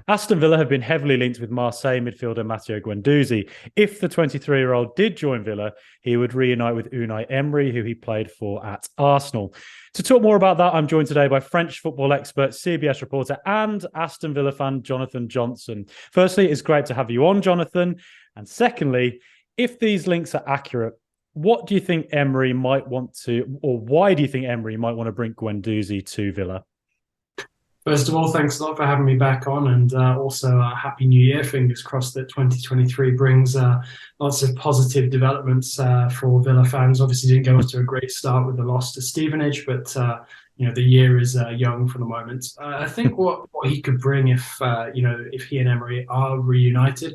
Aston Villa have been heavily linked with Marseille midfielder Matteo Guendouzi. If the 23-year-old did join Villa, he would reunite with Unai Emery, who he played for at Arsenal. To talk more about that, I'm joined today by French football expert, CBS reporter, and Aston Villa fan Jonathan Johnson. Firstly, it's great to have you on, Jonathan. And secondly, if these links are accurate, what do you think Emery might want to, or why do you think Emery might want to bring Guendouzi to Villa? First of all, thanks a lot for having me back on, and also Happy New Year. Fingers crossed that 2023 brings lots of positive developments for Villa fans. Obviously, didn't go off to a great start with the loss to Stevenage, but the year is young for the moment. I think what he could bring if he and Emery are reunited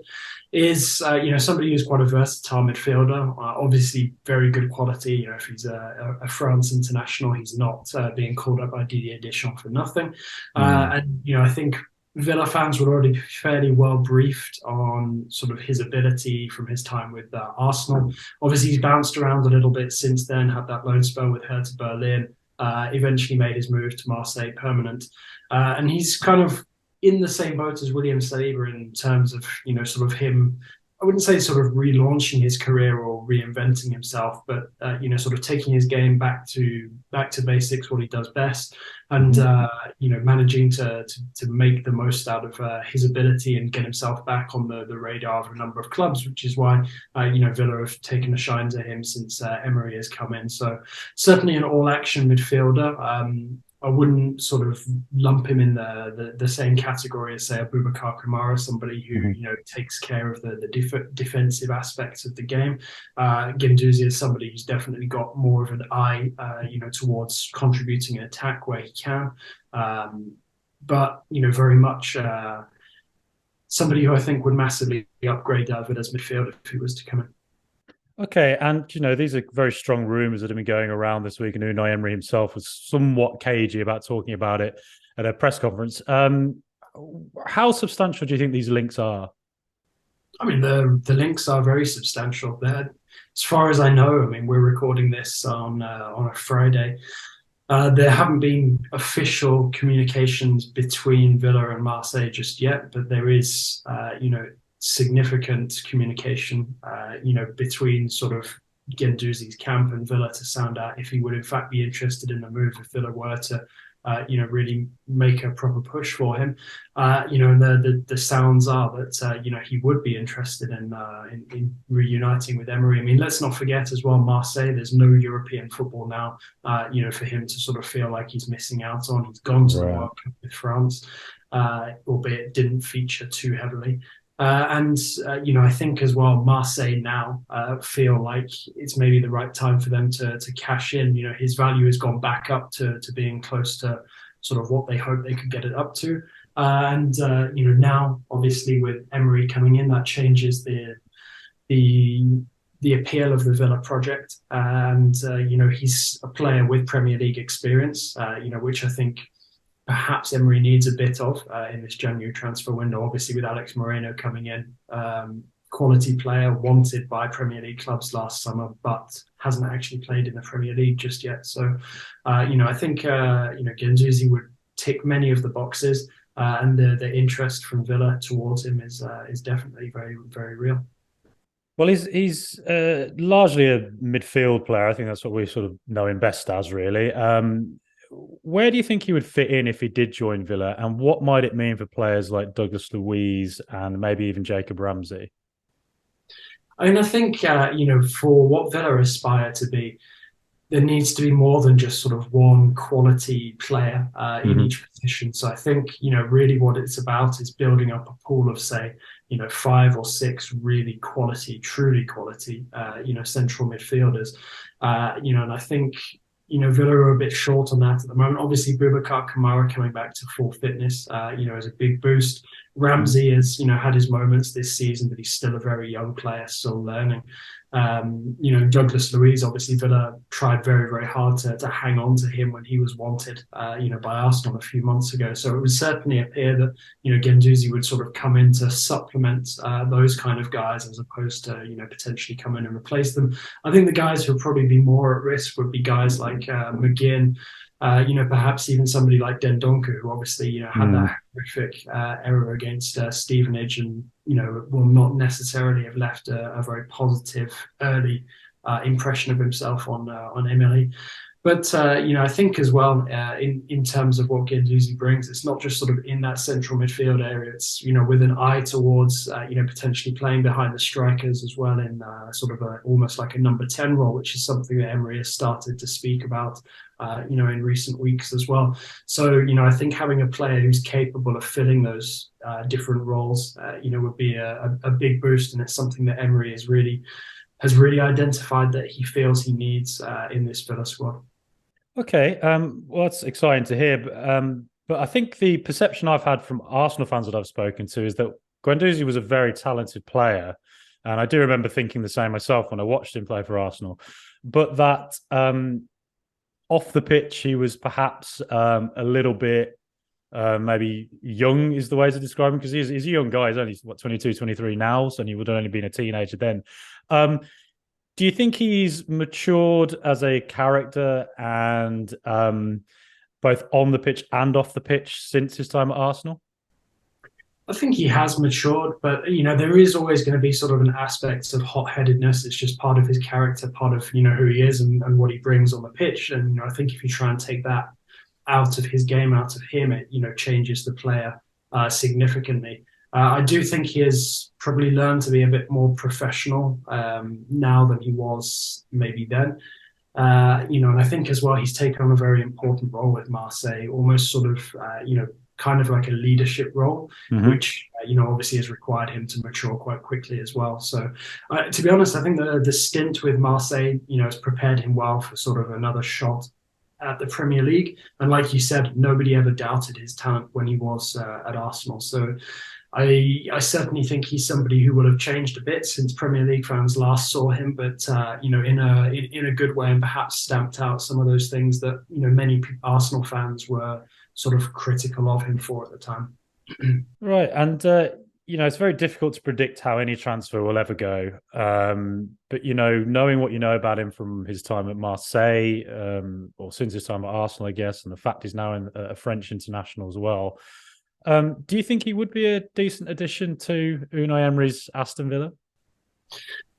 is somebody who's quite a versatile midfielder. Obviously, very good quality. If he's a France international, he's not being called up by Didier Deschamps for nothing. I think Villa fans were already fairly well briefed on sort of his ability from his time with Arsenal. Obviously, he's bounced around a little bit since then, had that loan spell with Hertha Berlin, eventually made his move to Marseille permanent. And he's kind of in the same boat as William Saliba in terms of, sort of him, I wouldn't say sort of relaunching his career or reinventing himself, but sort of taking his game back to basics, what he does best, and managing to make the most out of his ability and get himself back on the radar of a number of clubs, which is why Villa have taken a shine to him since Emery has come in. So certainly an all-action midfielder. I wouldn't sort of lump him in the same category as, say, Boubacar Kamara, somebody who takes care of the defensive aspects of the game. Guendouzi is somebody who's definitely got more of an eye, towards contributing an attack where he can. But very much somebody who I think would massively upgrade Villa's midfield if he was to come in. Okay, and these are very strong rumours that have been going around this week, and Unai Emery himself was somewhat cagey about talking about it at a press conference. How substantial do you think these links are? I mean, the links are very substantial. As far as I know, I mean, we're recording this on a Friday. There haven't been official communications between Villa and Marseille just yet, but there is, significant communication, between sort of Guendouzi's camp and Villa to sound out if he would in fact be interested in the move if Villa were to, really make a proper push for him. And the sounds are that he would be interested in reuniting with Emery. I mean, let's not forget as well, Marseille. There's no European football now. For him to sort of feel like he's missing out on. He's gone to the World Cup with France, albeit didn't feature too heavily. I think as well, Marseille now feel like it's maybe the right time for them to cash in. His value has gone back up to being close to sort of what they hoped they could get it up to. Now obviously with Emery coming in, that changes the appeal of the Villa project. He's a player with Premier League experience, which I think perhaps Emery needs a bit of in this January transfer window. Obviously, with Alex Moreno coming in, quality player wanted by Premier League clubs last summer, but hasn't actually played in the Premier League just yet. So, I think Guendouzi would tick many of the boxes, and the interest from Villa towards him is definitely very, very real. Well, he's largely a midfield player. I think that's what we sort of know him best as, really. Where do you think he would fit in if he did join Villa, and what might it mean for players like Douglas Luiz and maybe even Jacob Ramsey? I mean, I think, for what Villa aspire to be, there needs to be more than just sort of one quality player in each position. So I think, really what it's about is building up a pool of, say, 5 or 6 really quality, truly quality, central midfielders. And I think, Villa are a bit short on that at the moment. Obviously, Boubacar Kamara coming back to full fitness, is a big boost. Ramsey has, had his moments this season, but he's still a very young player, still learning. Douglas Luiz, obviously Villa tried very, very hard to hang on to him when he was wanted, by Arsenal a few months ago. So it would certainly appear that, Guendouzi would sort of come in to supplement those kind of guys as opposed to, potentially come in and replace them. I think the guys who would probably be more at risk would be guys like McGinn, Perhaps even somebody like Dendoncker, who obviously, had that horrific error against Stevenage, and will not necessarily have left a very positive early impression of himself on Emery. But I think as well, in terms of what Guendouzi brings, it's not just sort of in that central midfield area. It's with an eye towards potentially playing behind the strikers as well in sort of almost like a number 10 role, which is something that Emery has started to speak about in recent weeks as well. So I think having a player who's capable of filling those different roles would be a big boost, and it's something that Emery has really identified that he feels he needs in this Villa squad. Okay, well, that's exciting to hear. But I think the perception I've had from Arsenal fans that I've spoken to is that Guendouzi was a very talented player. And I do remember thinking the same myself when I watched him play for Arsenal. But that off the pitch, he was perhaps a little bit maybe young is the way to describe him, because he's a young guy. He's only, 22, 23 now, and he would have only been a teenager then. Do you think he's matured as a character and both on the pitch and off the pitch since his time at Arsenal? I think he has matured, but there is always going to be sort of an aspect of hot-headedness. It's just part of his character, part of who he is and what he brings on the pitch. And I think if you try and take that out of his game, out of him, it changes the player significantly. I do think he has probably learned to be a bit more professional now than he was maybe then. And I think as well he's taken on a very important role with Marseille, almost sort of kind of like a leadership role, which obviously has required him to mature quite quickly as well. So to be honest, I think the stint with Marseille has prepared him well for sort of another shot at the Premier League. And like you said, nobody ever doubted his talent when he was at Arsenal. So I certainly think he's somebody who will have changed a bit since Premier League fans last saw him, but in a good way, and perhaps stamped out some of those things that many Arsenal fans were sort of critical of him for at the time. Right, and it's very difficult to predict how any transfer will ever go. But knowing what you know about him from his time at Marseille, or since his time at Arsenal, I guess, and the fact he's now a French international as well. Do you think he would be a decent addition to Unai Emery's Aston Villa?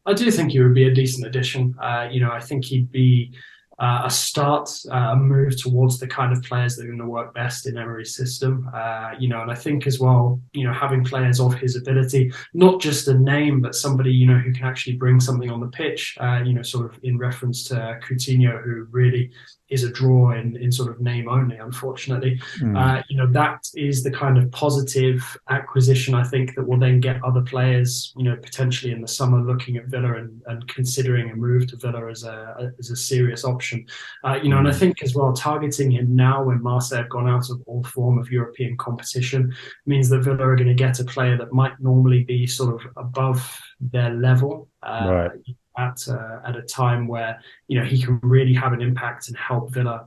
I do think he would be a decent addition. I think he'd be a start, a move towards the kind of players that are going to work best in Emery's system. And I think as well, having players of his ability, not just a name, but somebody, who can actually bring something on the pitch, sort of in reference to Coutinho, who really is a draw in sort of name only, unfortunately. That is the kind of positive acquisition, I think, that will then get other players, potentially in the summer looking at Villa and considering a move to Villa as a serious option. And I think as well, targeting him now when Marseille have gone out of all form of European competition means that Villa are going to get a player that might normally be sort of above their level. Right. At a time where he can really have an impact and help Villa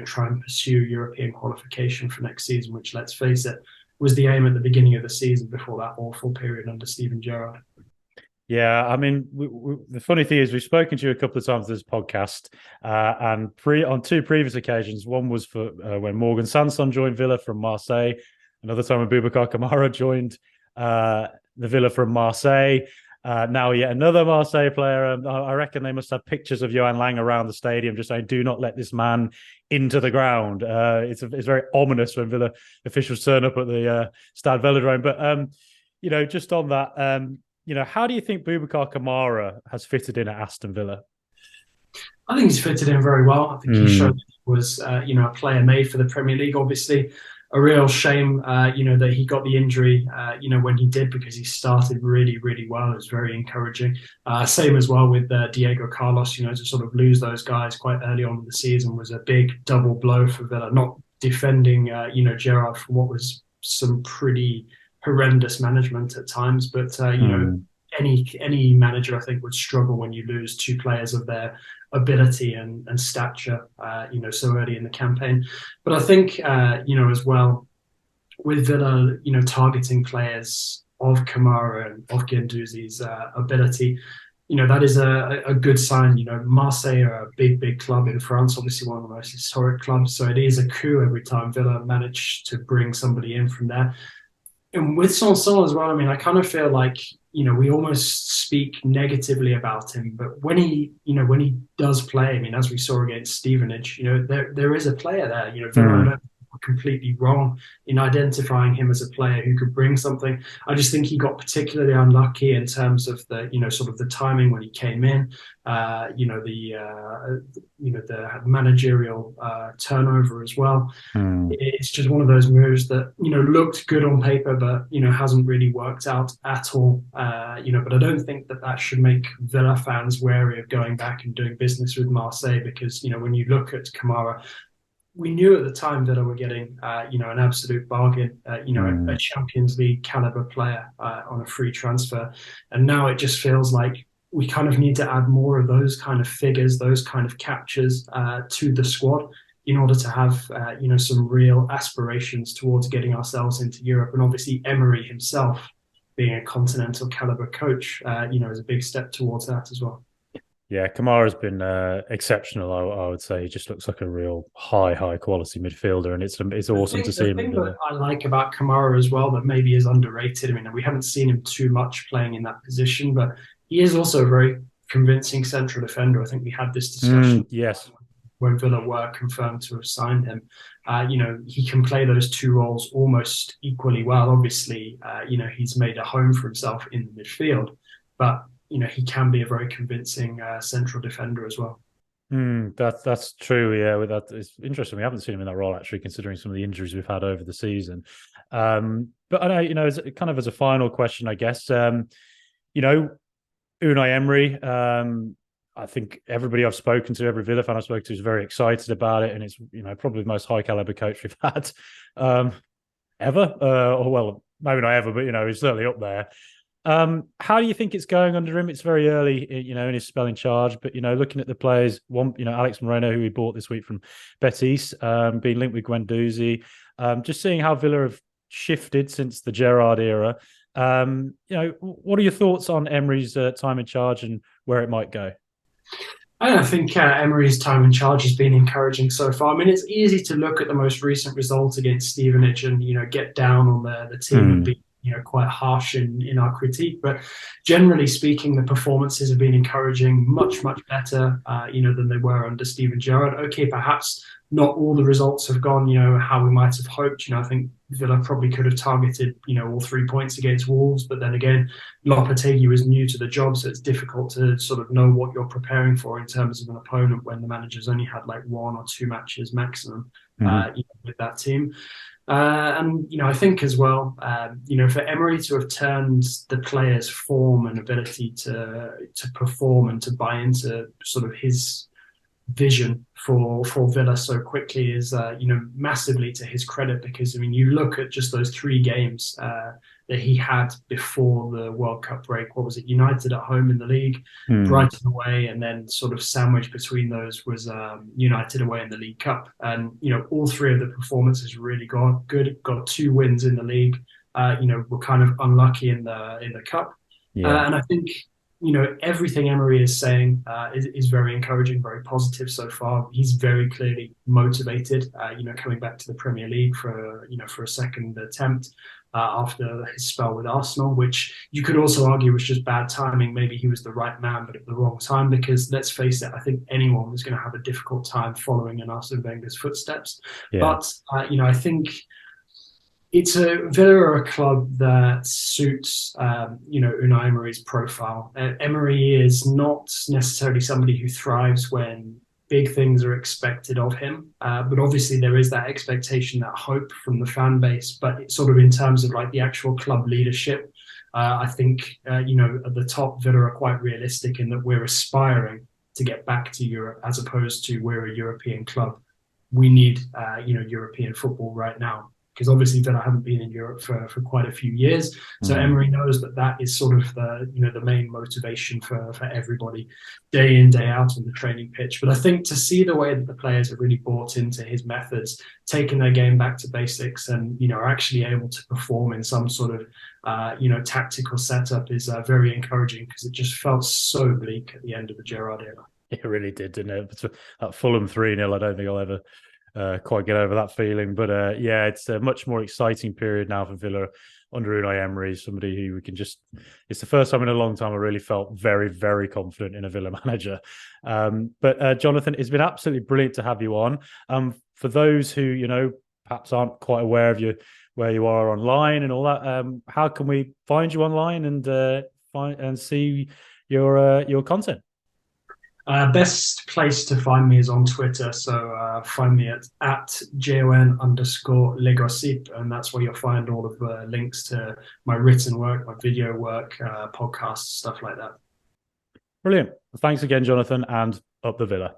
try and pursue European qualification for next season, which, let's face it, was the aim at the beginning of the season before that awful period under Steven Gerrard. Yeah, I mean, the funny thing is we've spoken to you a couple of times on this podcast, and on two previous occasions. One was for when Morgan Sanson joined Villa from Marseille. Another time when Boubacar Kamara joined the Villa from Marseille. Now yet another Marseille player. I reckon they must have pictures of Johan Lang around the stadium just saying, "Do not let this man into the ground." It's very ominous when Villa officials turn up at the Stade Velodrome. But just on that, how do you think Boubacar Kamara has fitted in at Aston Villa? I think he's fitted in very well. I think he showed that he was a player made for the Premier League. Obviously, a real shame, that he got the injury, when he did, because he started really, really well. It was very encouraging. Same as well with Diego Carlos, to sort of lose those guys quite early on in the season was a big double blow for Villa, not defending, Gerrard from what was some pretty horrendous management at times. But, any manager, I think, would struggle when you lose two players of their ability and stature, so early in the campaign. But I think, as well, with Villa, targeting players of Kamara and of Guendouzi's ability, that is a good sign. Marseille are a big club in France, obviously one of the most historic clubs. So it is a coup every time Villa manage to bring somebody in from there. And with Sanson as well, I mean, I kind of feel like, we almost speak negatively about him, but when he does play, I mean, as we saw against Stevenage, there is a player there. Villa, I don't completely wrong in identifying him as a player who could bring something. I just think he got particularly unlucky in terms of the, sort of the timing when he came in, the managerial turnover as well. It's just one of those moves that, looked good on paper, but, hasn't really worked out at all. But I don't think that should make Villa fans wary of going back and doing business with Marseille because, when you look at Kamara, we knew at the time that we were getting, an absolute bargain, a Champions League caliber player on a free transfer. And now it just feels like we kind of need to add more of those kind of figures, those kind of captures to the squad in order to have, some real aspirations towards getting ourselves into Europe. And obviously Emery himself being a continental caliber coach, is a big step towards that as well. Yeah, Kamara's been exceptional. I would say he just looks like a real high quality midfielder, and it's awesome to see him. The thing that I like about Kamara as well that maybe is underrated. I mean, we haven't seen him too much playing in that position, but he is also a very convincing central defender. I think we had this discussion. Yes. When Villa were confirmed to have signed him, he can play those two roles almost equally well. Obviously, he's made a home for himself in the midfield, but he can be a very convincing central defender as well. That's true. Yeah, with that, it's interesting. We haven't seen him in that role actually, considering some of the injuries we've had over the season. But I know, as kind of as a final question, I guess, Unai Emery. I think everybody I've spoken to, every Villa fan I've spoken to, is very excited about it, and it's probably the most high caliber coach we've had ever. Or well, maybe not ever, but he's certainly up there. How do you think it's going under him? It's very early, in his spell in charge, but looking at the players, Alex Moreno, who we bought this week from Betis, being linked with Guendouzi, just seeing how Villa have shifted since the Gerrard era. What are your thoughts on Emery's time in charge and where it might go? I don't think Emery's time in charge has been encouraging so far. I mean, it's easy to look at the most recent result against Stevenage and get down on the team and be quite harsh in our critique, but generally speaking, the performances have been encouraging, much better, than they were under Steven Gerrard. Okay, perhaps not all the results have gone, how we might have hoped. I think Villa probably could have targeted, all 3 points against Wolves, but then again, Lopetegui was new to the job, so it's difficult to sort of know what you're preparing for in terms of an opponent when the manager's only had like 1 or 2 matches maximum with that team. And I think as well, for Emery to have turned the players' form and ability to perform and to buy into sort of his vision for Villa so quickly is massively to his credit, because I mean you look at just those 3 games that he had before the World Cup break. What was it? United at home in the league, Brighton away, and then sort of sandwiched between those was United away in the League Cup. And all 3 of the performances really got good. Got 2 wins in the league. Were kind of unlucky in the cup. And I think everything Emery is saying is very encouraging, very positive so far. He's very clearly motivated, coming back to the Premier League for a second attempt after his spell with Arsenal, which you could also argue was just bad timing. Maybe he was the right man, but at the wrong time, because let's face it, I think anyone was going to have a difficult time following in Arsene Wenger's footsteps. But, I think it's Villa a club that suits, Unai Emery's profile. Emery is not necessarily somebody who thrives when big things are expected of him. But obviously there is that expectation, that hope from the fan base. But it's sort of in terms of like the actual club leadership, I think, at the top, Villa are quite realistic in that we're aspiring to get back to Europe as opposed to we're a European club. We need, European football right now. because obviously Villa haven't been in Europe for quite a few years. So Emery knows that is sort of the main motivation for everybody day in, day out on the training pitch. But I think to see the way that the players have really bought into his methods, taking their game back to basics, and are actually able to perform in some sort of tactical setup is very encouraging, because it just felt so bleak at the end of the Gerrard era. It really did, didn't it? That Fulham 3-0, I don't think I'll ever quite get over that feeling. But it's a much more exciting period now for Villa under Unai Emery, somebody who we can just... It's the first time in a long time I really felt very, very confident in a Villa manager. But Jonathan, it's been absolutely brilliant to have you on. For those who, perhaps aren't quite aware of you, where you are online and all that, how can we find you online and see your content? Best place to find me is on Twitter. So find me at @JON_Legossip, and that's where you'll find all of the links to my written work, my video work, podcasts, stuff like that. Brilliant. Thanks again, Jonathan, and up the Villa.